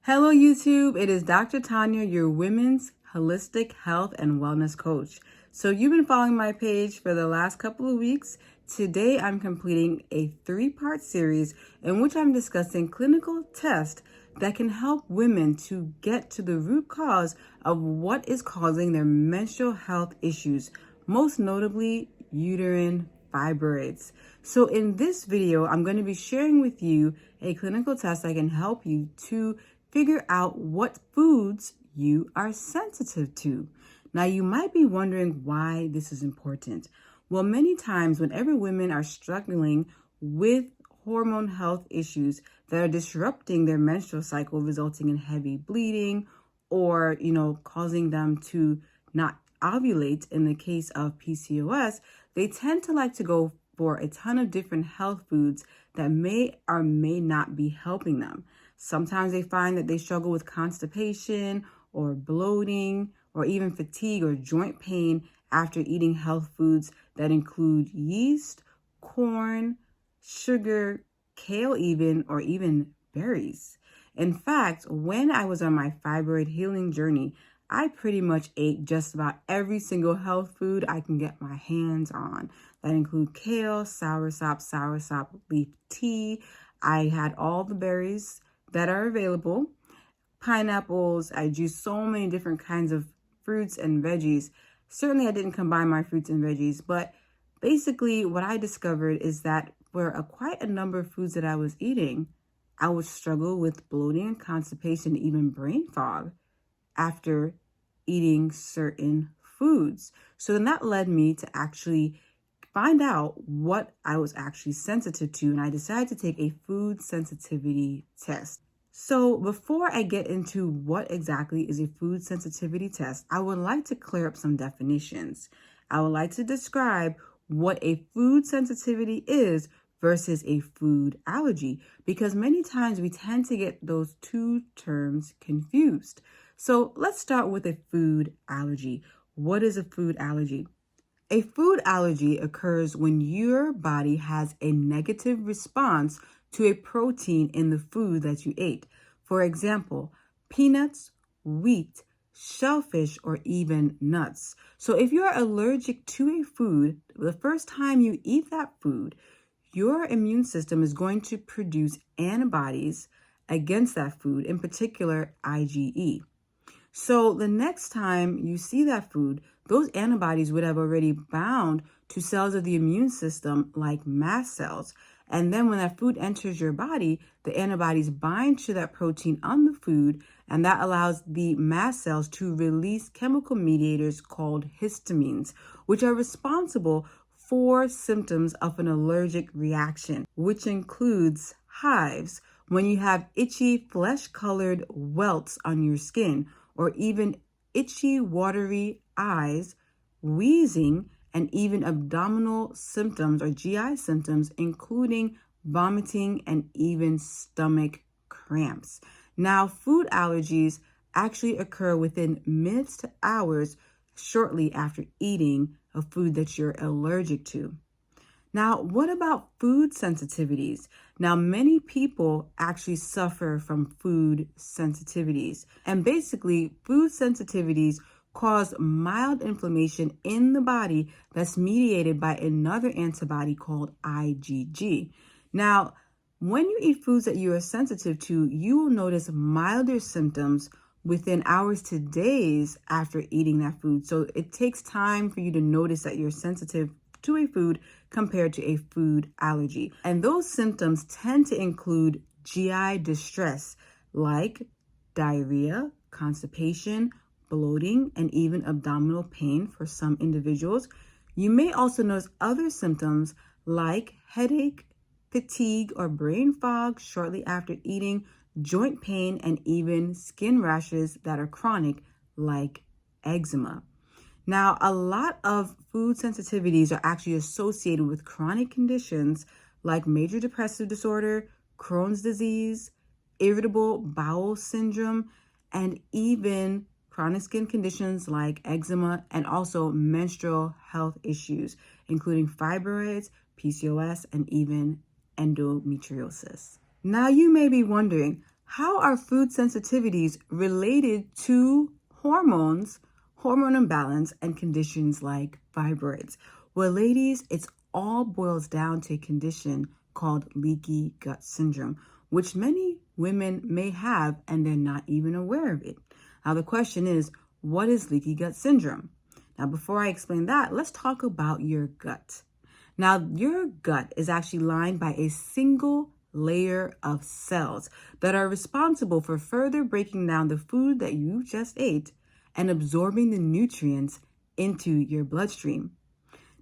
Hello YouTube, it is Dr. Tanya, your women's holistic health and wellness coach. So you've been following my page for the last couple of weeks. Today I'm completing a 3-part series in which I'm discussing clinical tests that can help women to get to the root cause of what is causing their menstrual health issues, most notably uterine fibroids. So in this video, I'm going to be sharing with you a clinical test that can help you to figure out what foods you are sensitive to. Now, you might be wondering why this is important. Well, many times whenever women are struggling with hormone health issues that are disrupting their menstrual cycle, resulting in heavy bleeding or, causing them to not ovulate in the case of PCOS, they tend to like to go for a ton of different health foods that may or may not be helping them. Sometimes they find that they struggle with constipation or bloating or even fatigue or joint pain after eating health foods that include yeast, corn, sugar, kale or even berries. In fact, when I was on my fibroid healing journey, I pretty much ate just about every single health food I can get my hands on. That include kale, soursop, leaf tea. I had all the berries that are available, pineapples. I juiced so many different kinds of fruits and veggies. Certainly I didn't combine my fruits and veggies, but basically what I discovered is that for quite a number of foods that I was eating, I would struggle with bloating and constipation, even brain fog after eating certain foods. So then that led me to actually find out what I was actually sensitive to, and I decided to take a food sensitivity test. So before I get into what exactly is a food sensitivity test, I would like to clear up some definitions. I would like to describe what a food sensitivity is versus a food allergy, because many times we tend to get those two terms confused. So let's start with a food allergy. What is a food allergy? A food allergy occurs when your body has a negative response to a protein in the food that you ate. For example, peanuts, wheat, shellfish, or even nuts. So if you're allergic to a food, the first time you eat that food, your immune system is going to produce antibodies against that food, in particular IgE. So the next time you see that food, those antibodies would have already bound to cells of the immune system like mast cells. And then when that food enters your body, the antibodies bind to that protein on the food, and that allows the mast cells to release chemical mediators called histamines, which are responsible for symptoms of an allergic reaction, which includes hives, when you have itchy flesh-colored welts on your skin, or even itchy, watery eyes, wheezing, and even abdominal symptoms or GI symptoms, including vomiting and even stomach cramps. Now, food allergies actually occur within minutes to hours shortly after eating a food that you're allergic to. Now, what about food sensitivities? Now, many people actually suffer from food sensitivities. And basically, food sensitivities cause mild inflammation in the body that's mediated by another antibody called IgG. Now, when you eat foods that you are sensitive to, you will notice milder symptoms within hours to days after eating that food. So it takes time for you to notice that you're sensitive to a food compared to a food allergy. And those symptoms tend to include GI distress like diarrhea, constipation, bloating, and even abdominal pain for some individuals. You may also notice other symptoms like headache, fatigue, or brain fog shortly after eating, joint pain, and even skin rashes that are chronic like eczema. Now, a lot of food sensitivities are actually associated with chronic conditions like major depressive disorder, Crohn's disease, irritable bowel syndrome, and even chronic skin conditions like eczema and also menstrual health issues, including fibroids, PCOS, and even endometriosis. Now, you may be wondering, How are food sensitivities related to hormones, hormone imbalance, and conditions like fibroids? Well, ladies, it's all boils down to a condition called leaky gut syndrome, which many women may have and they're not even aware of it. Now, the question is, what is leaky gut syndrome? Now, before I explain that, let's talk about your gut. Now, your gut is actually lined by a single layer of cells that are responsible for further breaking down the food that you just ate and absorbing the nutrients into your bloodstream.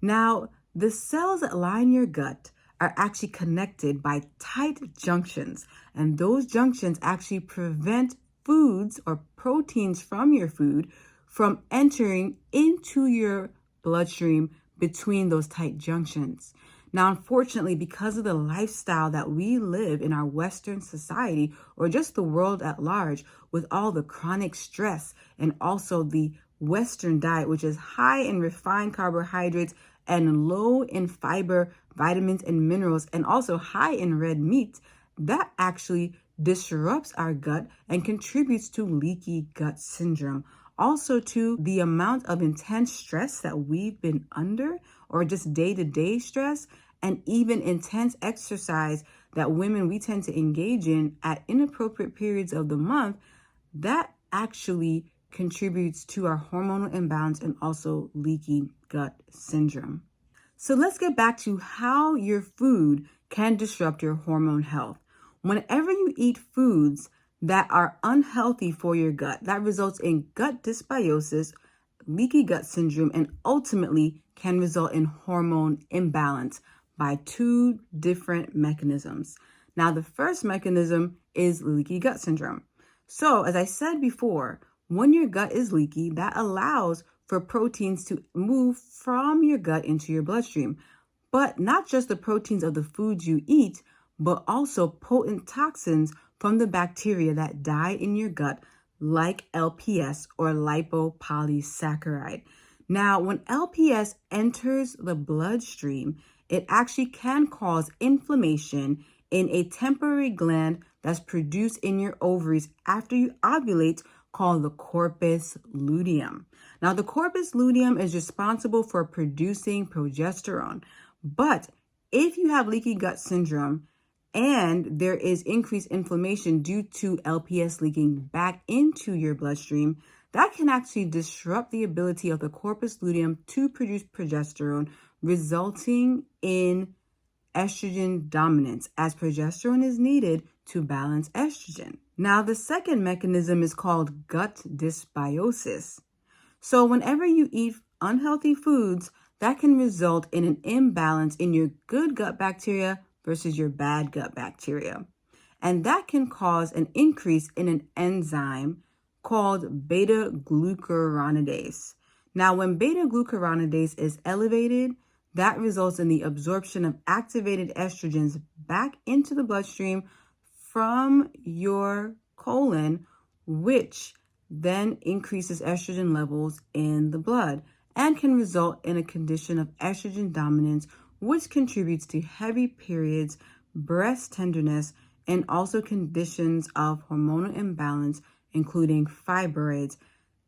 Now, the cells that line your gut are actually connected by tight junctions, and those junctions actually prevent foods or proteins from your food from entering into your bloodstream between those tight junctions. Now, unfortunately, because of the lifestyle that we live in our Western society, or just the world at large, with all the chronic stress and also the Western diet, which is high in refined carbohydrates and low in fiber, vitamins, and minerals, and also high in red meat, that actually disrupts our gut and contributes to leaky gut syndrome. Also to the amount of intense stress that we've been under, or just day-to-day stress, and even intense exercise that we tend to engage in at inappropriate periods of the month, that actually contributes to our hormonal imbalance and also leaky gut syndrome. So let's get back to how your food can disrupt your hormone health. Whenever you eat foods that are unhealthy for your gut, that results in gut dysbiosis, leaky gut syndrome, and ultimately can result in hormone imbalance by two different mechanisms. Now, the first mechanism is leaky gut syndrome. So, as I said before, when your gut is leaky, that allows for proteins to move from your gut into your bloodstream. But not just the proteins of the foods you eat, but also potent toxins from the bacteria that die in your gut, like LPS or lipopolysaccharide. Now, when LPS enters the bloodstream, it actually can cause inflammation in a temporary gland that's produced in your ovaries after you ovulate, called the corpus luteum. Now, the corpus luteum is responsible for producing progesterone, but if you have leaky gut syndrome and there is increased inflammation due to LPS leaking back into your bloodstream, that can actually disrupt the ability of the corpus luteum to produce progesterone, resulting in estrogen dominance, as progesterone is needed to balance estrogen. Now, the second mechanism is called gut dysbiosis. So whenever you eat unhealthy foods, that can result in an imbalance in your good gut bacteria versus your bad gut bacteria. And that can cause an increase in an enzyme called beta-glucuronidase. Now, when beta-glucuronidase is elevated, that results in the absorption of activated estrogens back into the bloodstream from your colon, which then increases estrogen levels in the blood and can result in a condition of estrogen dominance, which contributes to heavy periods, breast tenderness, and also conditions of hormonal imbalance, including fibroids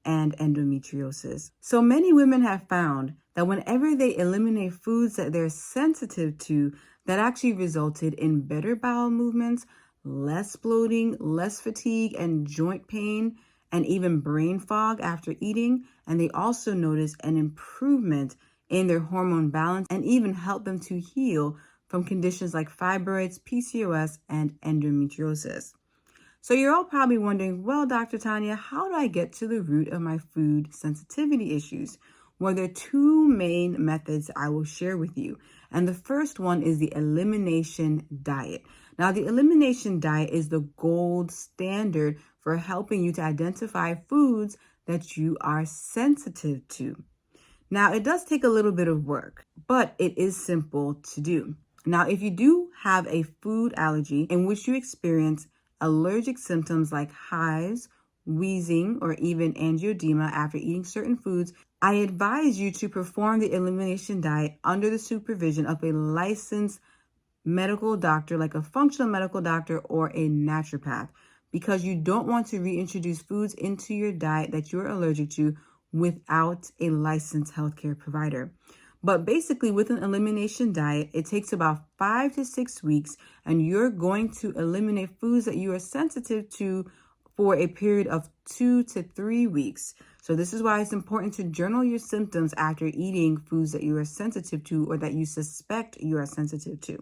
and endometriosis. So many women have found that whenever they eliminate foods that they're sensitive to, that actually resulted in better bowel movements, less bloating, less fatigue, and joint pain, and even brain fog after eating. And they also noticed an improvement in their hormone balance and even help them to heal from conditions like fibroids, PCOS, and endometriosis. So you're all probably wondering, well, Dr. Tanya, how do I get to the root of my food sensitivity issues? Well, there are two main methods I will share with you. And the first one is the elimination diet. Now, the elimination diet is the gold standard for helping you to identify foods that you are sensitive to. Now, it does take a little bit of work, but it is simple to do. Now, if you do have a food allergy in which you experience allergic symptoms like hives, wheezing, or even angioedema after eating certain foods, I advise you to perform the elimination diet under the supervision of a licensed medical doctor, like a functional medical doctor or a naturopath, because you don't want to reintroduce foods into your diet that you're allergic to without a licensed healthcare provider. But basically, with an elimination diet, it takes about 5 to 6 weeks, and you're going to eliminate foods that you are sensitive to for a period of 2 to 3 weeks. So this is why it's important to journal your symptoms after eating foods that you are sensitive to or that you suspect you are sensitive to.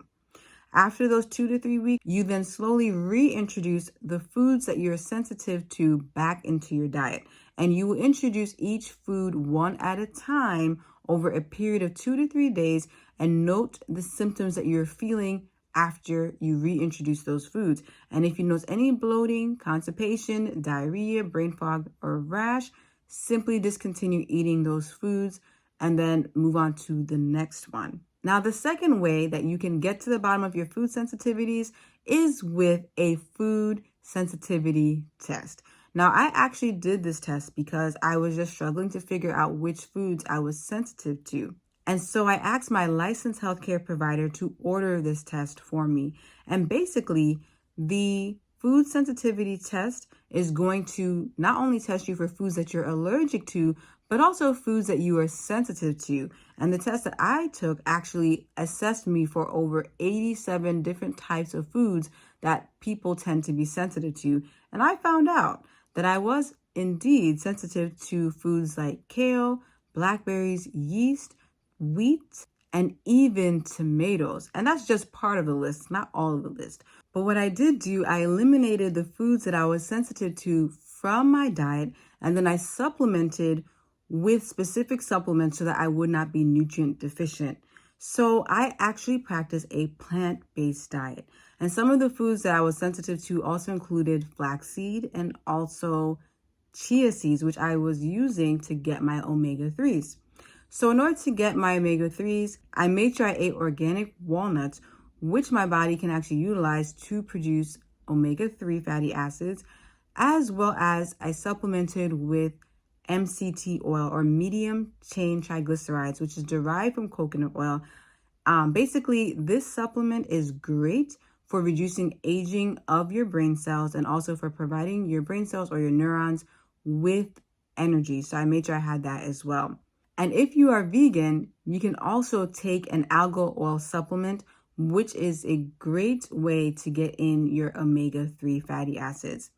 After those 2 to 3 weeks, you then slowly reintroduce the foods that you're sensitive to back into your diet. And you will introduce each food one at a time over a period of 2 to 3 days and note the symptoms that you're feeling after you reintroduce those foods. And if you notice any bloating, constipation, diarrhea, brain fog, or rash, simply discontinue eating those foods and then move on to the next one. Now, the second way that you can get to the bottom of your food sensitivities is with a food sensitivity test. Now, I actually did this test because I was just struggling to figure out which foods I was sensitive to. And so I asked my licensed healthcare provider to order this test for me. And basically, the food sensitivity test is going to not only test you for foods that you're allergic to, but also foods that you are sensitive to. And the test that I took actually assessed me for over 87 different types of foods that people tend to be sensitive to. And I found out that I was indeed sensitive to foods like kale, blackberries, yeast, wheat, and even tomatoes. And that's just part of the list, not all of the list. But what I did do, I eliminated the foods that I was sensitive to from my diet, and then I supplemented with specific supplements so that I would not be nutrient deficient. So I actually practice a plant-based diet. And some of the foods that I was sensitive to also included flaxseed and also chia seeds, which I was using to get my omega-3s. So in order to get my omega-3s, I made sure I ate organic walnuts, which my body can actually utilize to produce omega-3 fatty acids, as well as I supplemented with MCT oil, or medium chain triglycerides, which is derived from coconut oil. Basically, this supplement is great for reducing aging of your brain cells and also for providing your brain cells or your neurons with energy. So I made sure I had that as well. And if you are vegan, you can also take an algal oil supplement, which is a great way to get in your omega-3 fatty acids.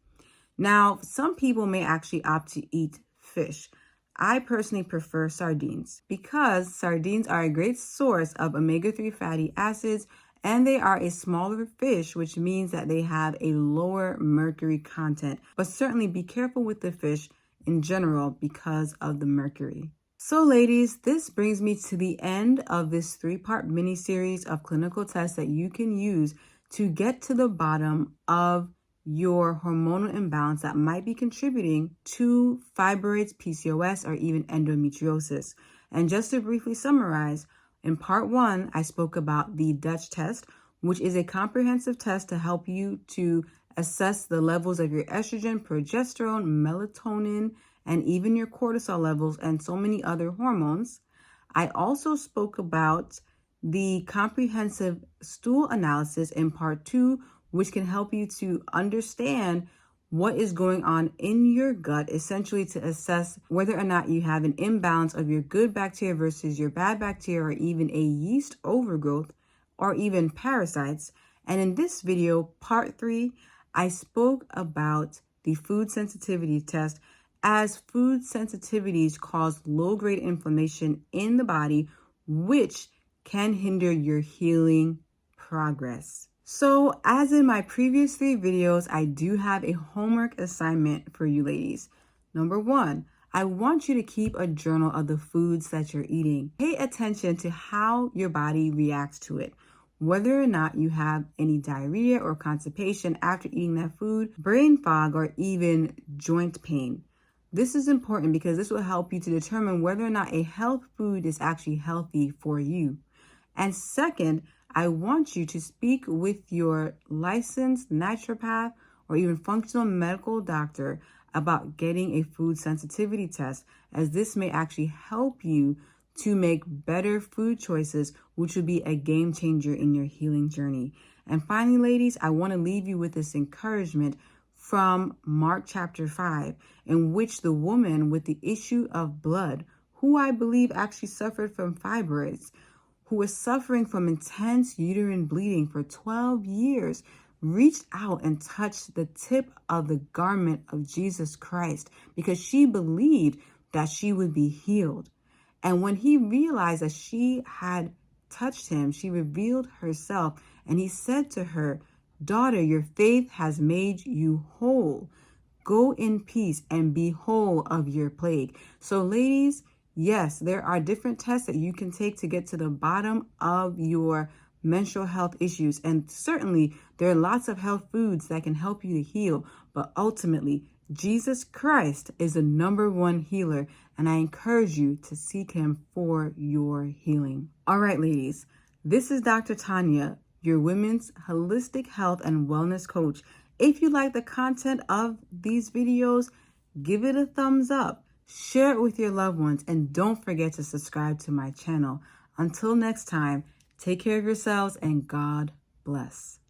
Now, some people may actually opt to eat fish. I personally prefer sardines because sardines are a great source of omega-3 fatty acids, and they are a smaller fish, which means that they have a lower mercury content. But certainly be careful with the fish in general because of the mercury. So ladies, this brings me to the end of this 3-part mini-series of clinical tests that you can use to get to the bottom of your hormonal imbalance that might be contributing to fibroids, PCOS, or even endometriosis. And just to briefly summarize, in part 1, I spoke about the Dutch test, which is a comprehensive test to help you to assess the levels of your estrogen, progesterone, melatonin, and even your cortisol levels and so many other hormones. I also spoke about the comprehensive stool analysis in part 2, which can help you to understand what is going on in your gut, essentially to assess whether or not you have an imbalance of your good bacteria versus your bad bacteria, or even a yeast overgrowth, or even parasites. And in this video, part 3, I spoke about the food sensitivity test, as food sensitivities cause low-grade inflammation in the body, which can hinder your healing progress. So as in my previous 3 videos, I do have a homework assignment for you ladies. Number 1, I want you to keep a journal of the foods that you're eating. Pay attention to how your body reacts to it. Whether or not you have any diarrhea or constipation after eating that food, brain fog, or even joint pain. This is important because this will help you to determine whether or not a health food is actually healthy for you. And second, I want you to speak with your licensed naturopath or even functional medical doctor about getting a food sensitivity test, as this may actually help you to make better food choices, which would be a game changer in your healing journey. And finally, ladies, I want to leave you with this encouragement. from Mark chapter 5, in which the woman with the issue of blood, who I believe actually suffered from fibroids, who was suffering from intense uterine bleeding for 12 years, reached out and touched the tip of the garment of Jesus Christ because she believed that she would be healed. And when he realized that she had touched him, she revealed herself, and he said to her, "Daughter, your faith has made you whole. Go in peace and be whole of your plague." So ladies, yes, there are different tests that you can take to get to the bottom of your menstrual health issues. And certainly there are lots of health foods that can help you to heal. But ultimately, Jesus Christ is the number one healer. And I encourage you to seek him for your healing. All right, ladies, this is Dr. Tanya, your women's holistic health and wellness coach. If you like the content of these videos, give it a thumbs up, share it with your loved ones, and don't forget to subscribe to my channel. Until next time, take care of yourselves and God bless.